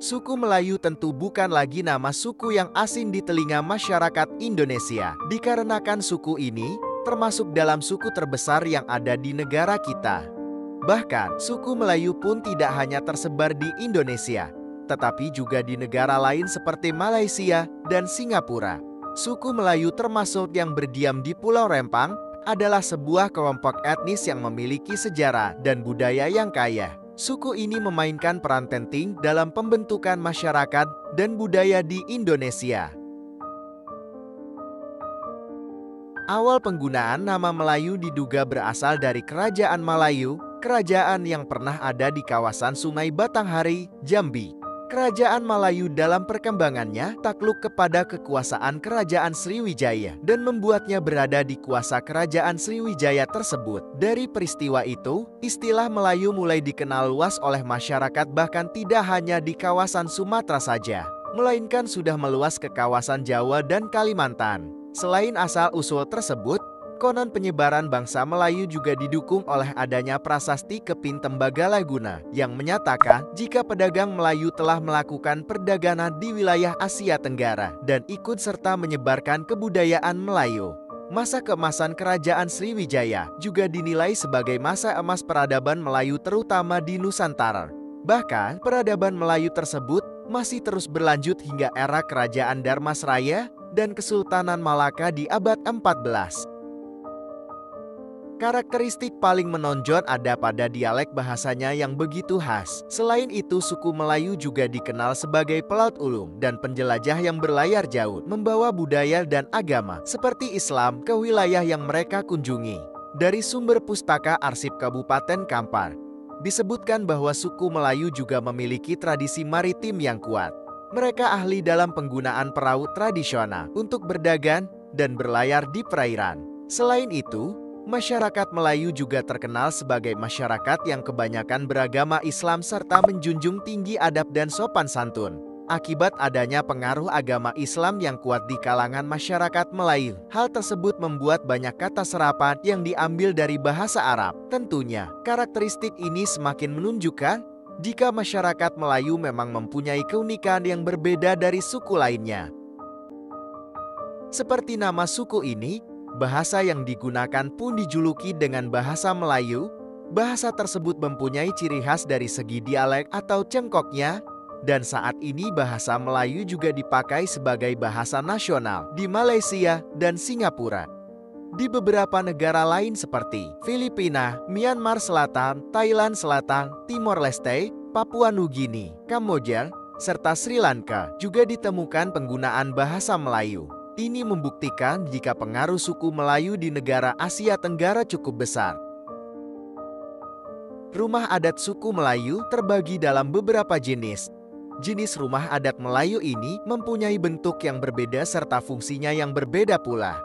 Suku Melayu tentu bukan lagi nama suku yang asing di telinga masyarakat Indonesia, dikarenakan suku ini termasuk dalam suku terbesar yang ada di negara kita. Bahkan, suku Melayu pun tidak hanya tersebar di Indonesia, tetapi juga di negara lain seperti Malaysia dan Singapura. Suku Melayu termasuk yang berdiam di Pulau Rempang adalah sebuah kelompok etnis yang memiliki sejarah dan budaya yang kaya. Suku ini memainkan peran penting dalam pembentukan masyarakat dan budaya di Indonesia. Awal penggunaan nama Melayu diduga berasal dari Kerajaan Melayu, kerajaan yang pernah ada di kawasan Sungai Batanghari, Jambi. Kerajaan Melayu dalam perkembangannya takluk kepada kekuasaan Kerajaan Sriwijaya dan membuatnya berada di kuasa Kerajaan Sriwijaya tersebut. Dari peristiwa itu, istilah Melayu mulai dikenal luas oleh masyarakat bahkan tidak hanya di kawasan Sumatera saja, melainkan sudah meluas ke kawasan Jawa dan Kalimantan. Selain asal-usul tersebut, konon penyebaran bangsa Melayu juga didukung oleh adanya prasasti Kepin Tembagalaguna yang menyatakan jika pedagang Melayu telah melakukan perdagangan di wilayah Asia Tenggara dan ikut serta menyebarkan kebudayaan Melayu. Masa keemasan Kerajaan Sriwijaya juga dinilai sebagai masa emas peradaban Melayu terutama di Nusantara. Bahkan, peradaban Melayu tersebut masih terus berlanjut hingga era Kerajaan Dharmasraya dan Kesultanan Malaka di abad 14. Karakteristik paling menonjol ada pada dialek bahasanya yang begitu khas. Selain itu, suku Melayu juga dikenal sebagai pelaut ulung dan penjelajah yang berlayar jauh, membawa budaya dan agama seperti Islam ke wilayah yang mereka kunjungi. Dari sumber pustaka arsip Kabupaten Kampar, disebutkan bahwa suku Melayu juga memiliki tradisi maritim yang kuat. Mereka ahli dalam penggunaan perahu tradisional untuk berdagang dan berlayar di perairan. Selain itu, masyarakat Melayu juga terkenal sebagai masyarakat yang kebanyakan beragama Islam serta menjunjung tinggi adab dan sopan santun. Akibat adanya pengaruh agama Islam yang kuat di kalangan masyarakat Melayu, hal tersebut membuat banyak kata serapan yang diambil dari bahasa Arab. Tentunya, karakteristik ini semakin menunjukkan jika masyarakat Melayu memang mempunyai keunikan yang berbeda dari suku lainnya. Seperti nama suku ini, bahasa yang digunakan pun dijuluki dengan bahasa Melayu. Bahasa tersebut mempunyai ciri khas dari segi dialek atau cengkoknya, dan saat ini bahasa Melayu juga dipakai sebagai bahasa nasional di Malaysia dan Singapura. Di beberapa negara lain seperti Filipina, Myanmar Selatan, Thailand Selatan, Timor Leste, Papua Nugini, Kamboja, serta Sri Lanka juga ditemukan penggunaan bahasa Melayu. Ini membuktikan jika pengaruh suku Melayu di negara Asia Tenggara cukup besar. Rumah adat suku Melayu terbagi dalam beberapa jenis. Jenis rumah adat Melayu ini mempunyai bentuk yang berbeda serta fungsinya yang berbeda pula.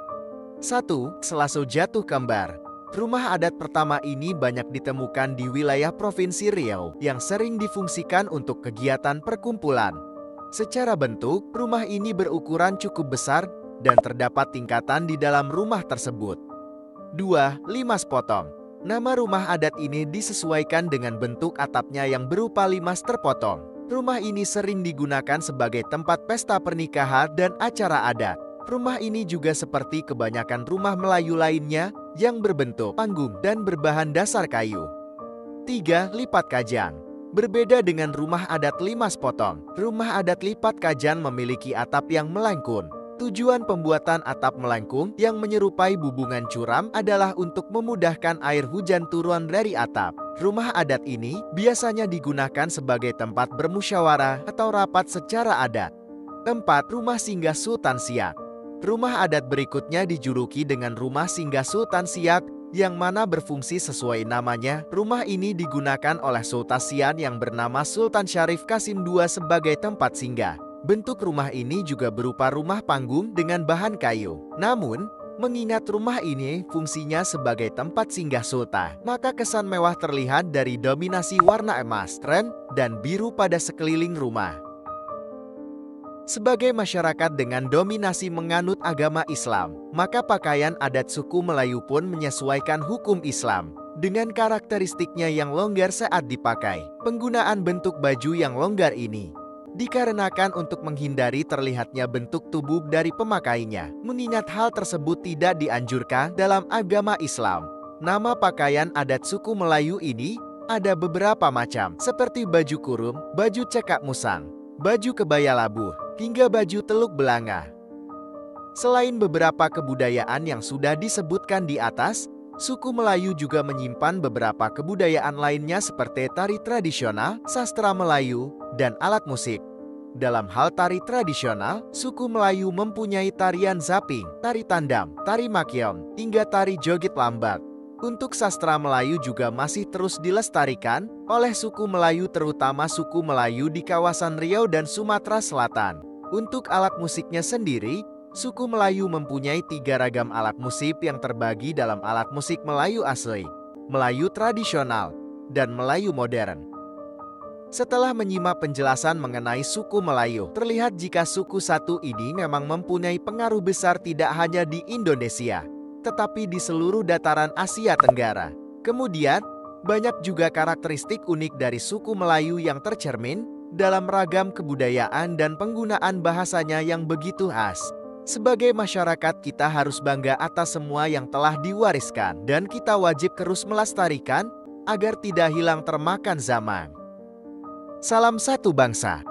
1. Selaso Jatuh Kembar. Rumah adat pertama ini banyak ditemukan di wilayah Provinsi Riau yang sering difungsikan untuk kegiatan perkumpulan. Secara bentuk, rumah ini berukuran cukup besar dan terdapat tingkatan di dalam rumah tersebut. 2. Limas Potong. Nama rumah adat ini disesuaikan dengan bentuk atapnya yang berupa limas terpotong. Rumah ini sering digunakan sebagai tempat pesta pernikahan dan acara adat. Rumah ini juga seperti kebanyakan rumah Melayu lainnya yang berbentuk panggung dan berbahan dasar kayu. 3. Lipat Kajang. Berbeda dengan rumah adat Limas Potong, rumah adat Lipat Kajang memiliki atap yang melengkung. Tujuan pembuatan atap melengkung yang menyerupai bubungan curam adalah untuk memudahkan air hujan turun dari atap. Rumah adat ini biasanya digunakan sebagai tempat bermusyawarah atau rapat secara adat. 4. Rumah Singgah Sultan Siak. Rumah adat berikutnya dijuluki dengan Rumah Singgah Sultan Siak, yang mana berfungsi sesuai namanya. Rumah ini digunakan oleh Sultan Siak yang bernama Sultan Syarif Qasim II sebagai tempat singgah. Bentuk rumah ini juga berupa rumah panggung dengan bahan kayu. Namun, mengingat rumah ini fungsinya sebagai tempat singgah sultan, maka kesan mewah terlihat dari dominasi warna emas, krem, dan biru pada sekeliling rumah. Sebagai masyarakat dengan dominasi menganut agama Islam, maka pakaian adat suku Melayu pun menyesuaikan hukum Islam. Dengan karakteristiknya yang longgar saat dipakai, penggunaan bentuk baju yang longgar ini dikarenakan untuk menghindari terlihatnya bentuk tubuh dari pemakainya. Mengingat hal tersebut tidak dianjurkan dalam agama Islam. Nama pakaian adat suku Melayu ini ada beberapa macam, seperti baju kurung, baju cekak musang, baju kebaya labuh, hingga baju teluk belanga. Selain beberapa kebudayaan yang sudah disebutkan di atas, suku Melayu juga menyimpan beberapa kebudayaan lainnya seperti tari tradisional, sastra Melayu, dan alat musik. Dalam hal tari tradisional, suku Melayu mempunyai tarian zaping, tari tandam, tari makiong, hingga tari joget lambak. Untuk sastra Melayu juga masih terus dilestarikan oleh suku Melayu, terutama suku Melayu di kawasan Riau dan Sumatera Selatan. Untuk alat musiknya sendiri, suku Melayu mempunyai 3 ragam alat musik yang terbagi dalam alat musik Melayu asli, Melayu tradisional, dan Melayu modern. Setelah menyimak penjelasan mengenai suku Melayu, terlihat jika suku satu ini memang mempunyai pengaruh besar tidak hanya di Indonesia, tetapi di seluruh dataran Asia Tenggara. Kemudian, banyak juga karakteristik unik dari suku Melayu yang tercermin dalam ragam kebudayaan dan penggunaan bahasanya yang begitu khas. Sebagai masyarakat, kita harus bangga atas semua yang telah diwariskan, dan kita wajib terus melestarikan agar tidak hilang termakan zaman. Salam satu bangsa.